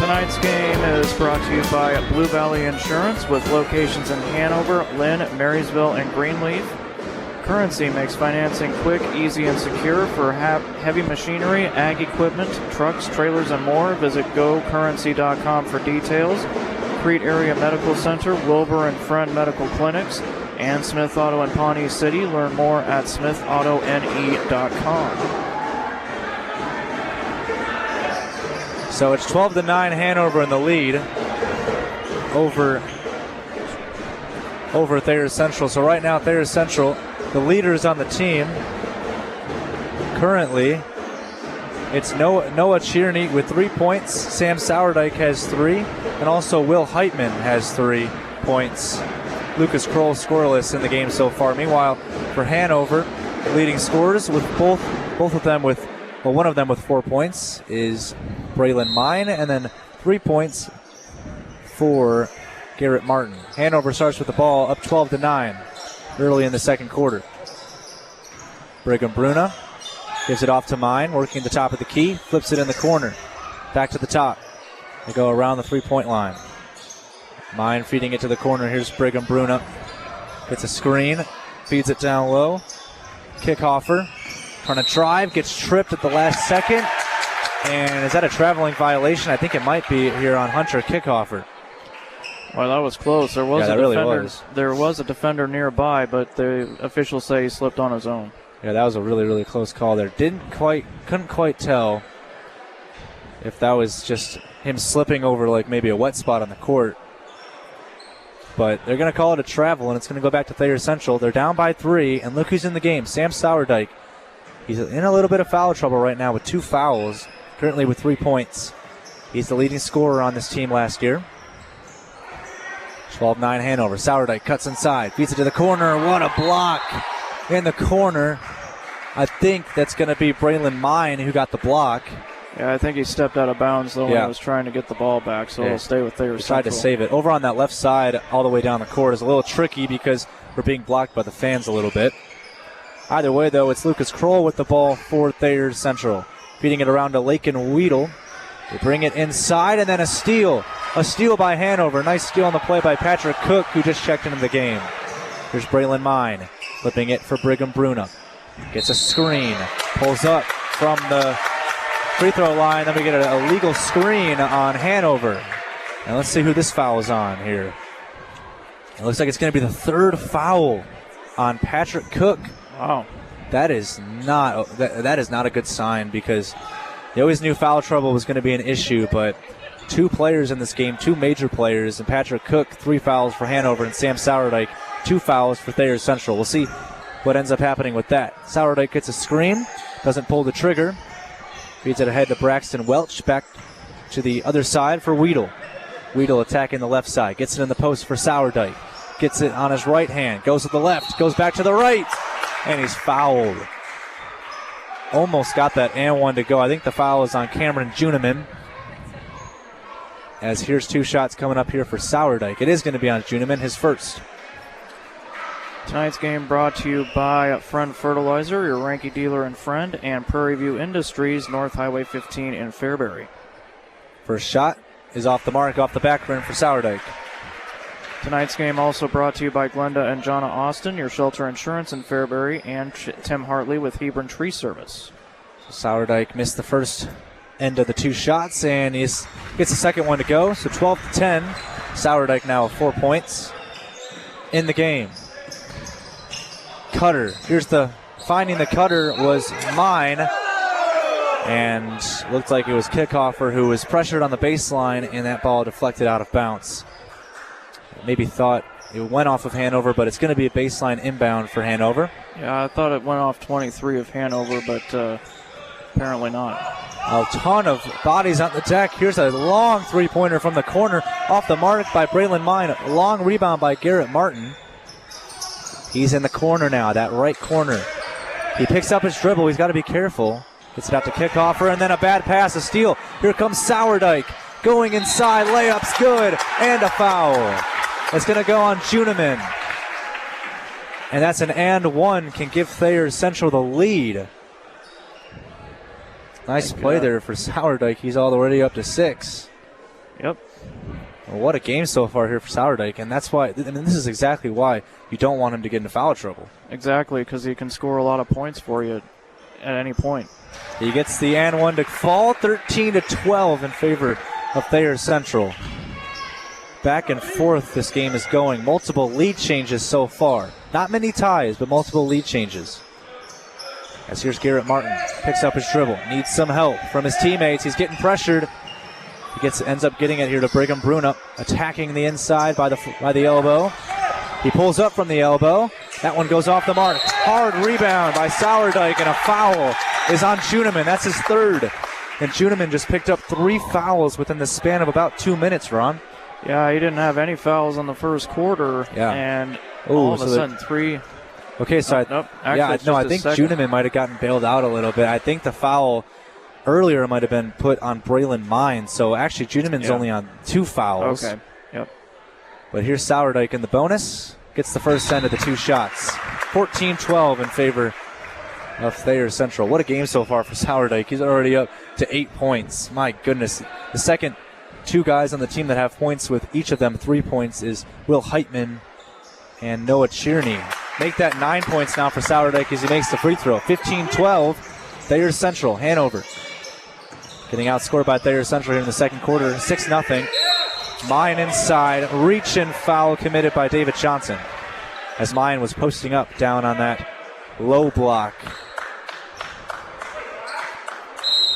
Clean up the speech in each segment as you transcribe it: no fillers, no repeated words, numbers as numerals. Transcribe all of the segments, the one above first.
Tonight's game is brought to you by Blue Valley Insurance with locations in Hanover, Lynn, Marysville, and Greenleaf. Currency makes financing quick, easy, and secure for heavy machinery, ag equipment, trucks, trailers, and more. Visit gocurrency.com for details. Crete Area Medical Center, Wilbur and Friend Medical Clinics, and Smith Auto in Pawnee City. Learn more at smithauto.ne.com. So it's 12-9 Hanover in the lead over Thayer Central. So right now Thayer Central, the leaders on the team. Currently, it's Noah Cheerney with 3 points. Sam Sourdike has 3, and also Will Heitman has 3 points. Lucas Kroll scoreless in the game so far. Meanwhile, for Hanover, leading scorers with both of them with, well, one of them with 4 points is Braylon Mine, and then 3 points for Garrett Martin. Hanover starts with the ball up 12-9 early in the second quarter. Brigham Bruna gives it off to Mine, working the top of the key, flips it in the corner. Back to the top. They go around the three-point line. Mine feeding it to the corner. Here's Brigham Bruna. Gets a screen, feeds it down low. Kickhoffer trying to drive, gets tripped at the last second. And is that a traveling violation? I think it might be here on Hunter Kickhoffer. Well, that was close. There was a really defender. was. There was a defender nearby, but the officials say he slipped on his own. Yeah, that was a really, really close call there. Couldn't quite tell if that was just him slipping over like maybe a wet spot on the court. But they're going to call it a travel, and it's going to go back to Thayer Central. They're down by 3, and look who's in the game. Sam Sourdike. He's in a little bit of foul trouble right now with 2 fouls, currently with 3 points. He's the leading scorer on this team last year. 12-9 Hanover. Sourdike cuts inside, feeds it to the corner. What a block in the corner. I think that's going to be Braylon Mine who got the block. Yeah, I think he stepped out of bounds, though, when he was trying to get the ball back, so it'll stay with Thayer Central. Tried to save it. Over on that left side, all the way down the court, is a little tricky because we're being blocked by the fans a little bit. Either way, though, it's Lucas Kroll with the ball for Thayer Central. Feeding it around to Lakin Weedle. They bring it inside, and then a steal. A steal by Hanover. Nice steal on the play by Patrick Cook, who just checked into the game. Here's Braylon Mine, flipping it for Brigham Bruna. Gets a screen. Pulls up from the free throw line. Then we get a legal screen on Hanover. And let's see who this foul is on here. It looks like it's going to be the 3rd foul on Patrick Cook. Wow. That is not a good sign, because they always knew foul trouble was going to be an issue, but 2 players in this game, 2 major players, and Patrick Cook, 3 fouls for Hanover, and Sam Sourdike, 2 fouls for Thayer Central. We'll see what ends up happening with that. Sourdike gets a screen, doesn't pull the trigger, feeds it ahead to Braxton Welch, back to the other side for Weedle. Weedle attacking the left side, gets it in the post for Sourdike, gets it on his right hand, goes to the left, goes back to the right, and he's fouled. Almost got that and one to go. I think the foul is on Cameron Juneman. As here's 2 shots coming up here for Sourdike. It is going to be on Juneman, his first. Tonight's game brought to you by Friend Fertilizer, your Ranky dealer and friend, and Prairie View Industries, North Highway 15 in Fairbury. First shot is off the mark, off the back rim for Sourdike. Tonight's game also brought to you by Glenda and Jonna Austin, your shelter insurance in Fairbury, and Tim Hartley with Hebron Tree Service. Sourdike missed the first end of the 2 shots, and he gets the second one to go. So 12-10. Sourdike now with 4 points in the game. Cutter. Finding the cutter was Mine. And looked like it was Kickhoffer who was pressured on the baseline, and that ball deflected out of bounds. Maybe thought it went off of Hanover, but it's going to be a baseline inbound for Hanover. Yeah, I thought it went off 23 of Hanover, but apparently not. A ton of bodies on the deck. Here's a long three-pointer from the corner, off the mark by Braylon Mine. Long rebound by Garrett Martin. He's in the corner now, that right corner. He picks up his dribble. He's got to be careful. Gets it out to Kickhoffer, and then a bad pass, a steal. Here comes Sourdike. Going inside, layup's good, and a foul. It's going to go on Juneman. And that's an and one, can give Thayer Central the lead. Nice play there for Sourdike. He's already up to 6. Yep. Well, what a game so far here for Sourdike, and that's why. This is exactly why you don't want him to get into foul trouble. Exactly, because he can score a lot of points for you at any point. He gets the and one to fall, 13-12 in favor of Thayer Central. Back and forth this game is going. Multiple lead changes so far. Not many ties, but multiple lead changes. As here's Garrett Martin, picks up his dribble, needs some help from his teammates. He's getting pressured. He ends up getting it here to Brigham Bruna, attacking the inside by the elbow. He pulls up from the elbow. That one goes off the mark. Hard rebound by Sourdike, and a foul is on Juneman. That's his third. And Juneman just picked up 3 fouls within the span of about 2 minutes, Ron. Yeah, he didn't have any fouls in the first quarter. Yeah. And all of a sudden, 3. Okay, so I think Juneman might have gotten bailed out a little bit. I think the foul earlier might have been put on Braylon Mine. So actually, Juneman's only on 2 fouls. Okay, yep. But here's Sourdike in the bonus. Gets the first end of the 2 shots. 14-12 in favor of Thayer Central. What a game so far for Sourdike. He's already up to 8 points. My goodness. The second 2 guys on the team that have points with each of them 3 points is Will Heitman and Noah Cheerney. Make that 9 points now for Sourdike as he makes the free throw. 15-12. Thayer Central, Hanover. Getting outscored by Thayer Central here in the second quarter. 6-0. Mine inside. Reach and foul committed by David Johnson. As Mine was posting up down on that low block.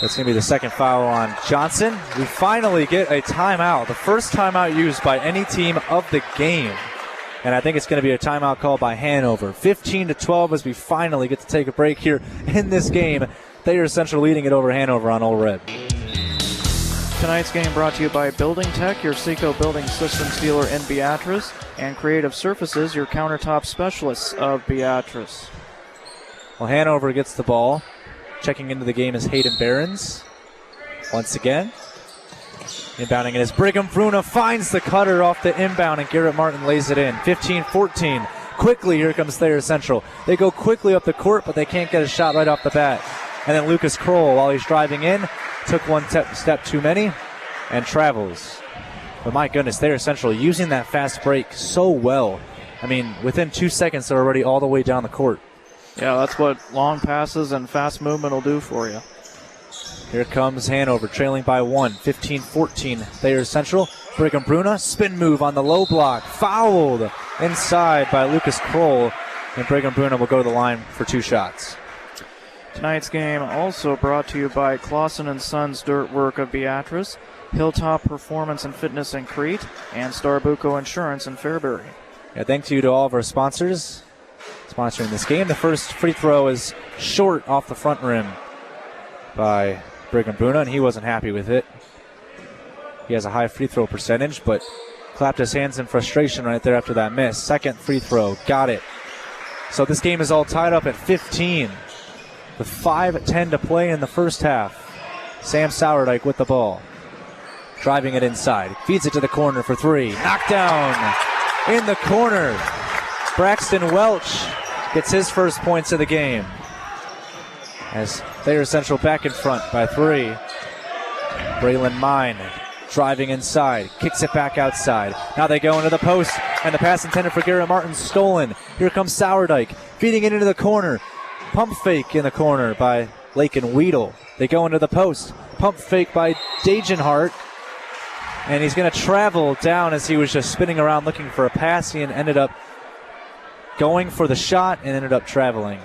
That's going to be the second foul on Johnson. We finally get a timeout. The first timeout used by any team of the game. And I think it's going to be a timeout called by Hanover. 15-12 as we finally get to take a break here in this game. Thayer Central leading it over Hanover on Old Red. Tonight's game brought to you by Building Tech, your Seco Building Systems dealer in Beatrice, and Creative Surfaces, your countertop specialists of Beatrice. Well, Hanover gets the ball. Checking into the game is Hayden Behrens. Once again. Inbounding it is Brigham Bruna, finds the cutter off the inbound, and Garrett Martin lays it in. 15-14. Quickly, here comes Thayer Central. They go quickly up the court, but they can't get a shot right off the bat. And then Lucas Kroll, while he's driving in, took one step too many and travels. But my goodness, Thayer Central using that fast break so well. I mean, within 2 seconds, they're already all the way down the court. Yeah, that's what long passes and fast movement will do for you. Here comes Hanover, trailing by 1, 15-14. Thayer Central, Brigham Bruna, spin move on the low block, fouled inside by Lucas Kroll, and Brigham Bruna will go to the line for 2 shots. Tonight's game also brought to you by Clausen & Sons Dirt Work of Beatrice, Hilltop Performance and Fitness in Crete, and Starbuco Insurance in Fairbury. Yeah, thank you to all of our sponsors sponsoring this game. The first free throw is short off the front rim by Brigham Bruna, and he wasn't happy with it. He has a high free throw percentage, but clapped his hands in frustration right there after that miss. Second free throw, got it. So this game is all tied up at 15 with 5:10 to play in the first half. Sam Sourdike with the ball. Driving it inside. Feeds it to the corner for 3. Knocked down in the corner. Braxton Welch gets his first points of the game. As Thayer Central back in front by 3. Braylon Mine driving inside. Kicks it back outside. Now they go into the post. And the pass intended for Garrett Martin stolen. Here comes Sourdike. Feeding it into the corner. Pump fake in the corner by Lakin Weedle. They go into the post. Pump fake by Dagenhart. And he's going to travel down as he was just spinning around looking for a pass. He ended up going for the shot and ended up traveling.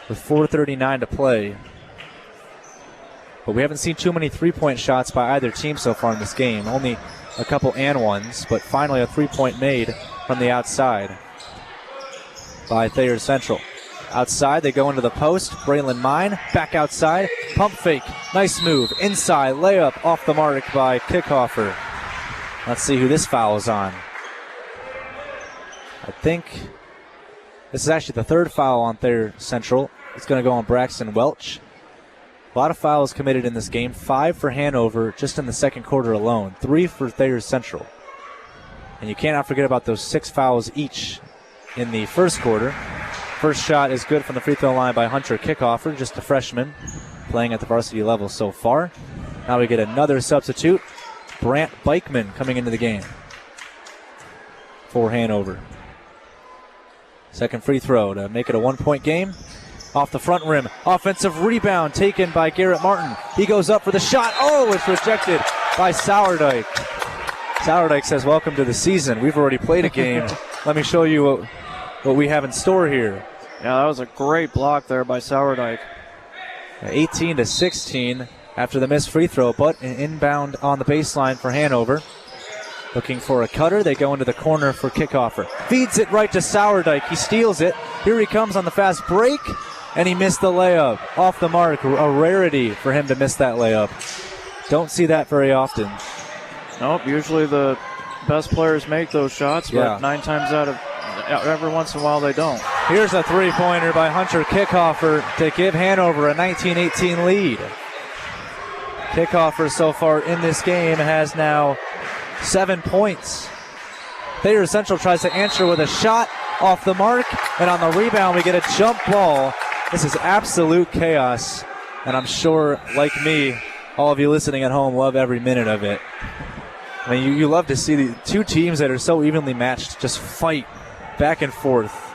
With 4:39 to play. But we haven't seen too many three-point shots by either team so far in this game. Only a couple and ones, but finally a three-point made from the outside by Thayer Central. Outside, they go into the post. Braylon Mine, back outside. Pump fake, nice move. Inside, layup off the mark by Kickofer. Let's see who this foul is on. I think this is actually the third foul on Thayer Central. It's going to go on Braxton Welch. A lot of fouls committed in this game. 5 for Hanover just in the second quarter alone. 3 for Thayer Central. And you cannot forget about those 6 fouls each in the first quarter. First shot is good from the free throw line by Hunter Kickofer, just a freshman playing at the varsity level so far. Now we get another substitute. Brant Bikeman coming into the game for Hanover. Second free throw to make it a 1-point game. Off the front rim. Offensive rebound taken by Garrett Martin. He goes up for the shot. Oh, it's rejected by Sourdike. Sourdike says, welcome to the season. We've already played a game. Let me show you what we have in store here. Yeah, that was a great block there by Sourdike. 18-16 after the missed free throw, but an inbound on the baseline for Hanover. Looking for a cutter. They go into the corner for kickoffer. Feeds it right to Sourdike. He steals it. Here he comes on the fast break, and he missed the layup. Off the mark. A rarity for him to miss that layup. Don't see that very often. Nope, usually the best players make those shots, but 9 times out of every once in a while they don't. Here's a three-pointer by Hunter Kickoffer to give Hanover a 19-18 lead. Kickoffer so far in this game has now 7 points. Thayer Central tries to answer with a shot off the mark, and on the rebound we get a jump ball. This is absolute chaos, and I'm sure, like me, all of you listening at home love every minute of it. I mean, you love to see the two teams that are so evenly matched just fight back and forth.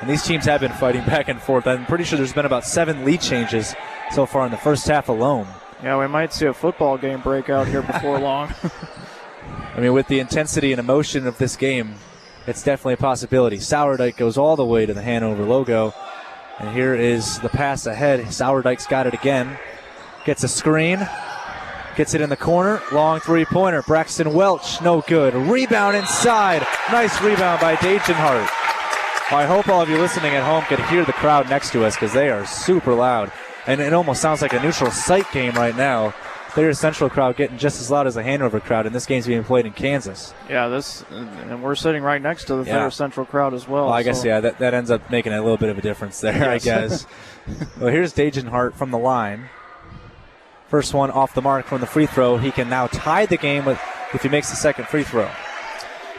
And these teams have been fighting back and forth. I'm pretty sure there's been about 7 lead changes so far in the first half alone. Yeah, we might see a football game break out here before long. I mean, with the intensity and emotion of this game, it's definitely a possibility. Sourdike goes all the way to the Hanover logo. And here is the pass ahead. Sourdike's got it again. Gets a screen. Gets it in the corner. Long three-pointer. Braxton Welch, no good. Rebound inside. Nice rebound by Dagenhart. I hope all of you listening at home can hear the crowd next to us because they are super loud. And it almost sounds like a neutral site game right now. Thayer Central crowd getting just as loud as the Hanover crowd, and this game's being played in Kansas. Yeah, and we're sitting right next to the Thayer Central crowd as well. I guess, that ends up making a little bit of a difference there, yes. I guess. Well, here's Dagenhart from the line. First one off the mark from the free throw. He can now tie the game if he makes the second free throw.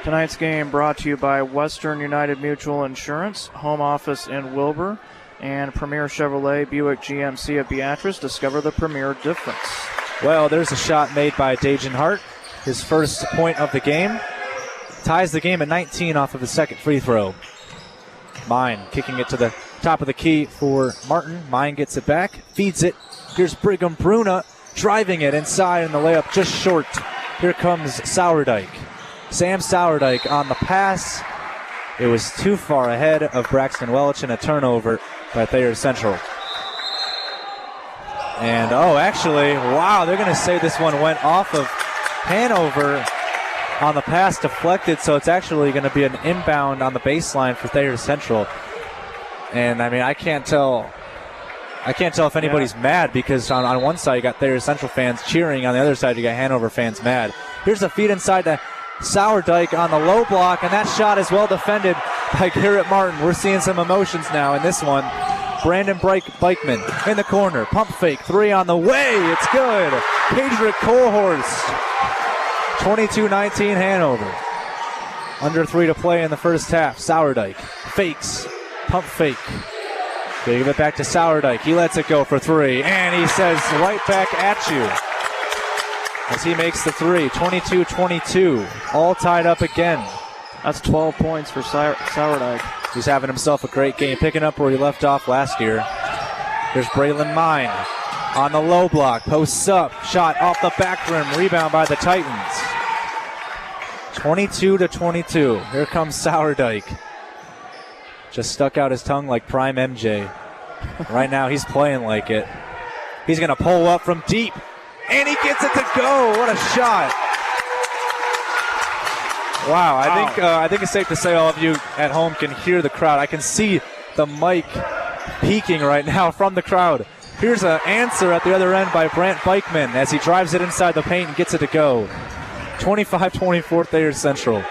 Tonight's game brought to you by Western United Mutual Insurance, home office in Wilbur, and Premier Chevrolet Buick GMC of Beatrice. Discover the premier difference. Well, there's a shot made by Dagenhart, his first point of the game. Ties the game at 19 off of his second free throw. Mine kicking it to the top of the key for Martin. Mine gets it back, feeds it. Here's Brigham Bruna driving it inside, and the layup just short. Here comes Sourdike. Sam Sourdike on the pass. It was too far ahead of Braxton Welch, and a turnover by Thayer Central. And, actually, wow, they're going to say this one went off of Hanover on the pass, deflected, so it's actually going to be an inbound on the baseline for Thayer Central. And, I mean, I can't tell if anybody's mad, because on one side you got Thayer Central fans cheering, on the other side you got Hanover fans mad. Here's a feed inside to Sourdike on the low block, and that shot is well defended by Garrett Martin. We're seeing some emotions now in this one. Brandon Bikeman in the corner. Pump fake. 3 on the way. It's good. Pedrick Colhorst. 22-19 Hanover. Under 3 to play in the first half. Sourdike fakes. Pump fake. They give it back to Sourdike. He lets it go for 3. And he says right back at you as he makes the 3. 22-22. All tied up again. That's 12 points for Sourdike. He's having himself a great game, picking up where he left off last year. There's Braylon Mine on the low block. Posts up. Shot off the back rim. Rebound by the Titans. 22-22. Here comes Sourdike. Just stuck out his tongue like prime MJ. Right now he's playing like it. He's going to pull up from deep. And he gets it to go. What a shot. Wow, I think it's safe to say all of you at home can hear the crowd. I can see the mic peaking right now from the crowd. Here's an answer at the other end by Brant Bikeman as he drives it inside the paint and gets it to go. 25-24 Thayer Central.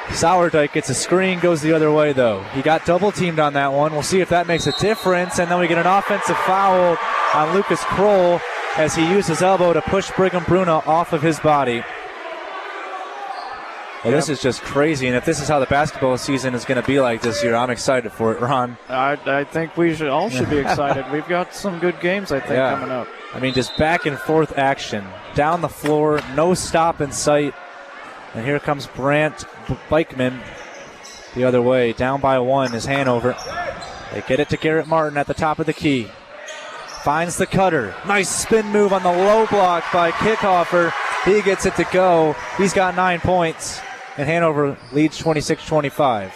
Sourdike gets a screen, goes the other way though. He got double teamed on that one. We'll see if that makes a difference. And then we get an offensive foul on Lucas Kroll as he used his elbow to push Brigham Bruna off of his body. Well, this is just crazy, and if this is how the basketball season is going to be like this year, I'm excited for it, Ron. I think we should be excited. We've got some good games, I think, coming up. I mean, just back and forth action. Down the floor, no stop in sight. And here comes Brant Bikeman the other way. Down by 1 is Hanover. They get it to Garrett Martin at the top of the key. Finds the cutter. Nice spin move on the low block by Kickofer. He gets it to go. He's got 9 points. And Hanover leads 26-25.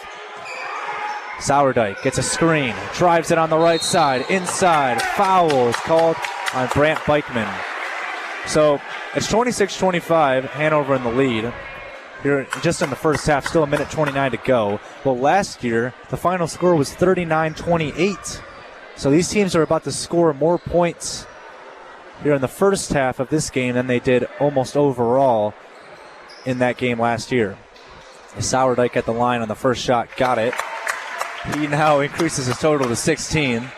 Sourdike gets a screen. Drives it on the right side. Inside. Foul is called on Brant Bikeman. So it's 26-25. Hanover in the lead. Here just in the first half. Still a minute 29 to go. Well, last year, the final score was 39-28. So these teams are about to score more points here in the first half of this game than they did almost overall in that game last year. Sourdike at the line on the first shot, got it. He now increases his total to 16.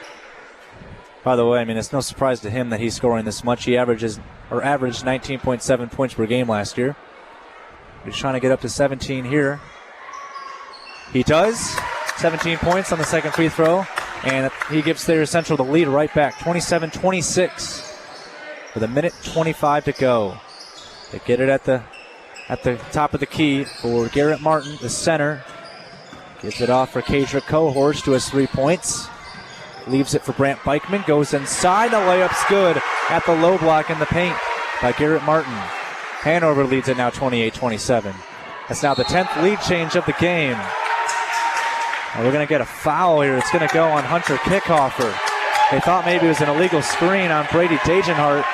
By the way, I mean, it's no surprise to him that he's scoring this much. He averaged 19.7 points per game last year. He's trying to get up to 17 here. He does. 17 points on the second free throw. And he gives Thayer Central the lead right back, 27-26. With a minute 25 to go. They get it at the top of the key for Garrett Martin, the center. Gives it off for Kadra Cohorst, who has 3 points. Leaves it for Brant Bikeman. Goes inside. The layup's good at the low block in the paint by Garrett Martin. Hanover leads it now 28-27. That's now the 10th lead change of the game. And we're going to get a foul here. It's going to go on Hunter Kickofer. They thought maybe it was an illegal screen on Brady Dagenhart.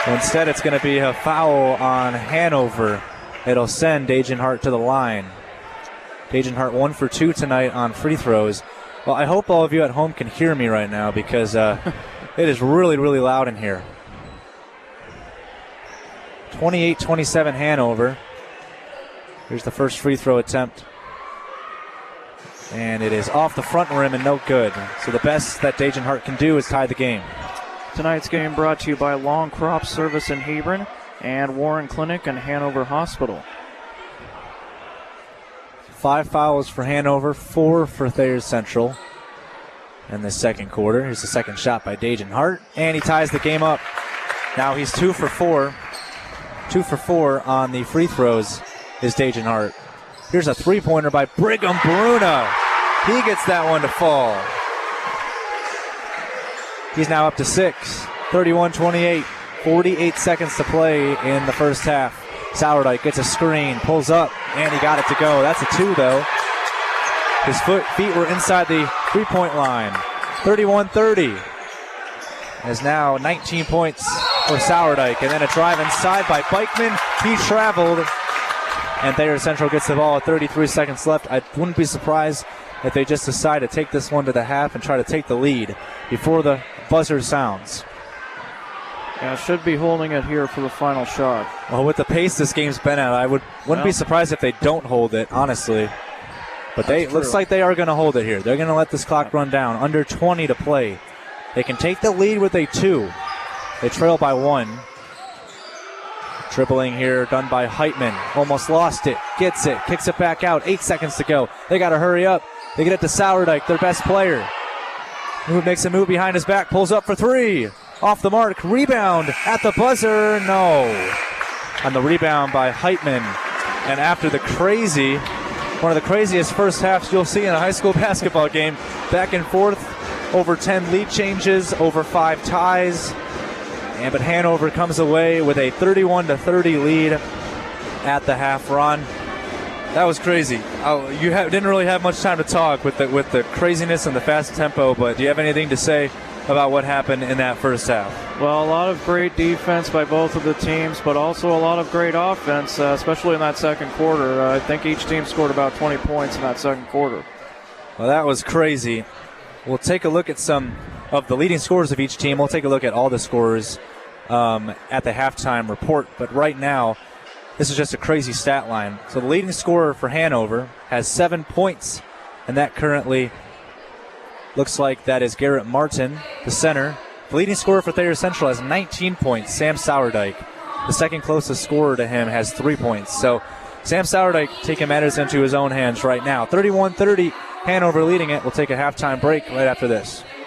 Instead, it's going to be a foul on Hanover. It'll send Dagenhart to the line. Dagenhart 1 for 2 tonight on free throws. Well, I hope all of you at home can hear me right now because it is really, really loud in here. 28-27 Hanover. Here's the first free throw attempt. And it is off the front rim and no good. So the best that Dagenhart can do is tie the game. Tonight's game brought to you by Long Crop Service in Hebron and Warren Clinic and Hanover Hospital. 5 fouls for Hanover, 4 for Thayer Central in the second quarter. Here's the second shot by Dagenhart, and he ties the game up. Now he's 2 for 4. 2 for 4 on the free throws is Dagenhart. Here's a three-pointer by Brigham Bruno. He gets that one to fall. He's now up to 6. 31-28. 48 seconds to play in the first half. Sourdike gets a screen, pulls up, and he got it to go. That's a 2, though. His feet were inside the three-point line. 31-30. Has now 19 points for Sourdike. And then a drive inside by Bikeman. He traveled. And Thayer Central gets the ball at 33 seconds left. I wouldn't be surprised if they just decide to take this one to the half and try to take the lead before the buzzer sounds. Yeah, should be holding it here for the final shot. Well, with the pace this game's been at, I wouldn't be surprised if they don't hold it, honestly. But looks like they are going to hold it here. They're going to let this clock run down. Under 20 to play. They can take the lead with a 2. They trail by 1. Dribbling here done by Heitman. Almost lost it. Gets it. Kicks it back out. 8 seconds to go. They got to hurry up. They get it to Sourdike, their best player. Makes a move behind his back. Pulls up for 3. Off the mark. Rebound at the buzzer. No. On the rebound by Heitman. And after one of the craziest first halves you'll see in a high school basketball game. Back and forth. Over 10 lead changes. Over 5 ties. But Hanover comes away with a 31-30 lead at the half. Ron, that was crazy. You didn't really have much time to talk with the craziness and the fast tempo, but do you have anything to say about what happened in that first half? Well, a lot of great defense by both of the teams, but also a lot of great offense, especially in that second quarter. I think each team scored about 20 points in that second quarter. Well, that was crazy. We'll take a look at some of the leading scorers of each team. We'll take a look at all the scorers at the halftime report. But right now, this is just a crazy stat line. So the leading scorer for Hanover has 7 points, and that currently looks like that is Garrett Martin, the center. The leading scorer for Thayer Central has 19 points, Sam Sourdike. The second closest scorer to him has 3 points. So Sam Sourdike taking matters into his own hands right now. 31-30, Hanover leading it. We'll take a halftime break right after this.